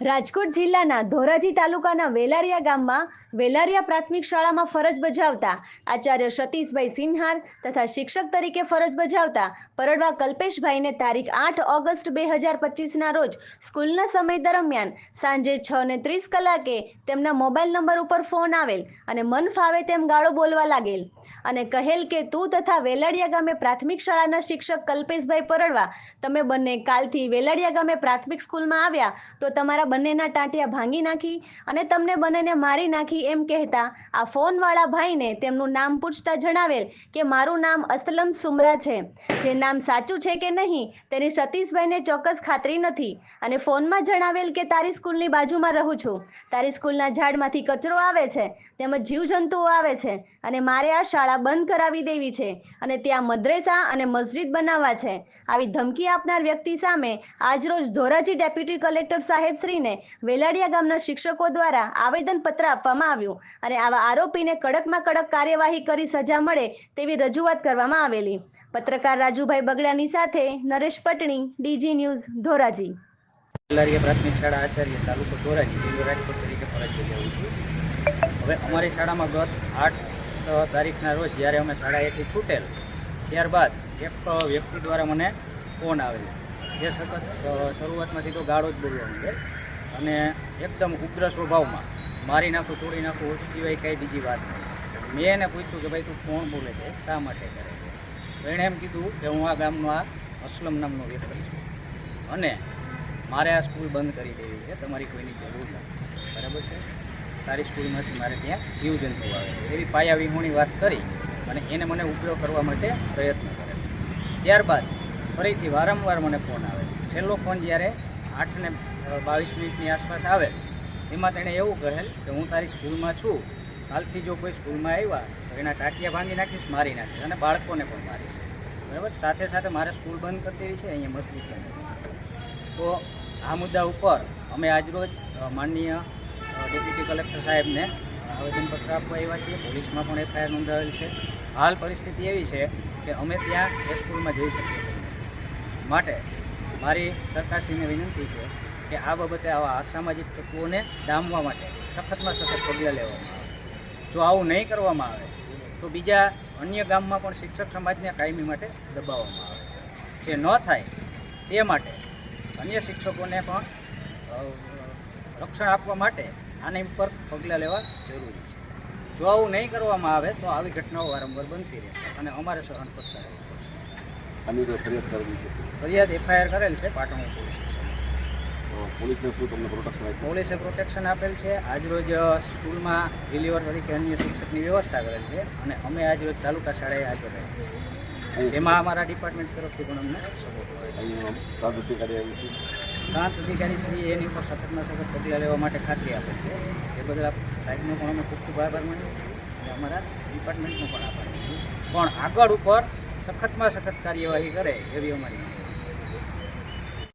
રાજકોટ જિલ્લાના ધોરાજી તાલુકાના વેલારિયા ગામમાં વેલારિયા પ્રાથમિક શાળામાં ફરજ બજાવતા આચાર્ય સતીશભાઈ સિન્હાર તથા શિક્ષક તરીકે ફરજ બજાવતા પરડવા કલ્પેશભાઈને તારીખ 8 ઓગસ્ટ 2025ના રોજ સ્કૂલના સમય દરમિયાન સાંજે 6:30 કલાકે તેમના મોબાઈલ નંબર ઉપર ફોન આવેલ અને મન ફાવે તેમ ગાળો બોલવા લાગેલ અને કહેલ કે તું તથા વેલાડિયા ગામે પ્રાથમિક શાળાના શિક્ષક કલ્પેશભાઈ પરડવા તમે બંને કાલથી વેલાડિયા ગામે પ્રાથમિક સ્કૂલમાં આવ્યા તો તમારા બંનેના ટાંટિયા ભાંગી નાખી અને તમને બંનેને મારી નાખી એમ કહેતા આ ફોનવાળા ભાઈને તેમનું નામ પૂછતા જણાવેલ કે મારું નામ અસલમ સુમરા છે, જે નામ સાચું છે કે નહીં તેની સતીશભાઈને ચોક્કસ ખાતરી નથી અને ફોનમાં જણાવેલ કે તારી સ્કૂલની બાજુમાં રહું છું, તારી સ્કૂલના ઝાડમાંથી કચરો આવે છે તેમજ જીવજંતુઓ આવે છે અને મારે આ શાળા બંધ કરાવી દેવી છે અને ત્યાં મદ્રેસા અને મસ્જિદ બનાવવા છે। આવી ધમકી આપનાર વ્યક્તિ સામે આજરોજ ધોરાજી ડેપ્યુટી કલેક્ટર સાહેબ શ્રીને વેલાડિયા ગામના શિક્ષકો દ્વારા આવેદનપત્ર આપવામાં આવ્યું અને આવા આરોપીને કડકમાં કડક કાર્યવાહી કરી સજા મળે તેવી રજૂઆત કરવામાં આવેલી। પત્રકાર રાજુભાઈ બગડાની સાથે નરેશ પટણી, ડીજી ન્યૂઝ, ધોરાજી। વેલારિયા પ્રાથમિક શાળા આચાર્ય તાલુકો ધોરાજી જિલ્લો રાજકોટ તરીકે ફરજ બજાવું છું। હવે અમારી શાળામાં ગત 8 તારીખના રોજ જ્યારે અમે શાળાએથી છૂટેલ ત્યારબાદ એક વ્યક્તિ દ્વારા મને ફોન આવેલો, જે સતત શરૂઆતમાંથી તો ગાળો જ બોલવા માંડે અને એકદમ ઉગ્ર સ્વભાવમાં મારી નાખું, તોડી નાખું, ઓછી સિવાય કંઈ બીજી વાત નહીં। મેં એને પૂછ્યું કે ભાઈ તું ફોન બોલે છે, શા માટે કરે છે? તો એણે એમ કીધું કે હું આ ગામનો આ અસલમ નામનો વ્યક્તિ છું અને મારે આ સ્કૂલ બંધ કરી દેવી છે, તમારી કોઈની જરૂર નથી, બરાબર છે? તારી સ્કૂલમાંથી મારે ત્યાં જીવજંતુ આવે છે એવી પાયા વિહોણી વાત કરી અને એને મને ઉપયોગ કરવા માટે પ્રયત્ન કરે। ત્યારબાદ ફરીથી વારંવાર મને ફોન આવે। છેલ્લો ફોન જ્યારે 8:22 આસપાસ આવે એમાં તેણે એવું કહેલ કે હું તારી સ્કૂલમાં છું, કાલથી જો કોઈ સ્કૂલમાં આવ્યા તો એના ટાંટિયા ભાંગી નાખીશ, મારી નાખીશ અને બાળકોને પણ મારીશ, બરાબર? સાથે સાથે મારે સ્કૂલ બંધ કરી દેવી છે, અહીંયા મસ્જિદ બંધ। તો આ મુદ્દા ઉપર અમે આજરોજ માનનીય ડેપ્યુટી કલેક્ટર સાહેબને આવેદનપત્ર આપવા આવ્યા છીએ। પોલીસમાં પણ એફઆઈઆર નોંધાવેલ છે। હાલ પરિસ્થિતિ એવી છે કે અમે ત્યાં એ સ્કૂલમાં જઈ શકીએ છીએ, માટે મારી સરકારશ્રીને વિનંતી છે કે આ બાબતે આવા અસામાજિક તત્વોને ડામવા માટે સખતમાં સખત પગલાં લેવામાં આવે। જો આવું નહીં કરવામાં આવે તો બીજા અન્ય ગામમાં પણ શિક્ષક સમાજને કાયમી માટે દબાવવામાં આવે। જે ન થાય તે માટે અન્ય શિક્ષકોને પણ રક્ષણ આપવા માટે આની ઉપર પગલાં લેવા જરૂરી છે। જો આવું નહીં કરવામાં આવે તો આવી ઘટનાઓ વારંવાર બનતી રહેશે અને અમારે સહન કરતા રહેવું પડશે। આની તો ફરિયાદ કરવી છે? ફરિયાદ એફઆઈઆર કરેલ છે પાટણ પોલીસ સ્ટેશન। પોલીસે શું તમને પ્રોટેક્શન આપી? પોલીસે પ્રોટેક્શન આપેલ છે। આજરોજ સ્કૂલમાં રિલીવર તરીકે અન્ય શિક્ષકની વ્યવસ્થા કરેલ છે અને અમે આજરોજ તાલુકા શાળાએ હાજર રહ્યા, જેમાં અમારા ડિપાર્ટમેન્ટ તરફથી પણ અમને સપોર્ટ મળે છે। પ્રાંત અધિકારી આવી છે? પ્રાંત અધિકારી શ્રી એની પર સખતમાં સખત પગલાં લેવા માટે ખાતરી આપે છે। એ બદલ સાહેબનો પણ અમે ખૂબ ખૂબ આભાર માનીએ છીએ અને અમારા ડિપાર્ટમેન્ટનો પણ આભાર માનીએ છીએ, પણ આગળ ઉપર સખતમાં સખત કાર્યવાહી કરે એવી અમારી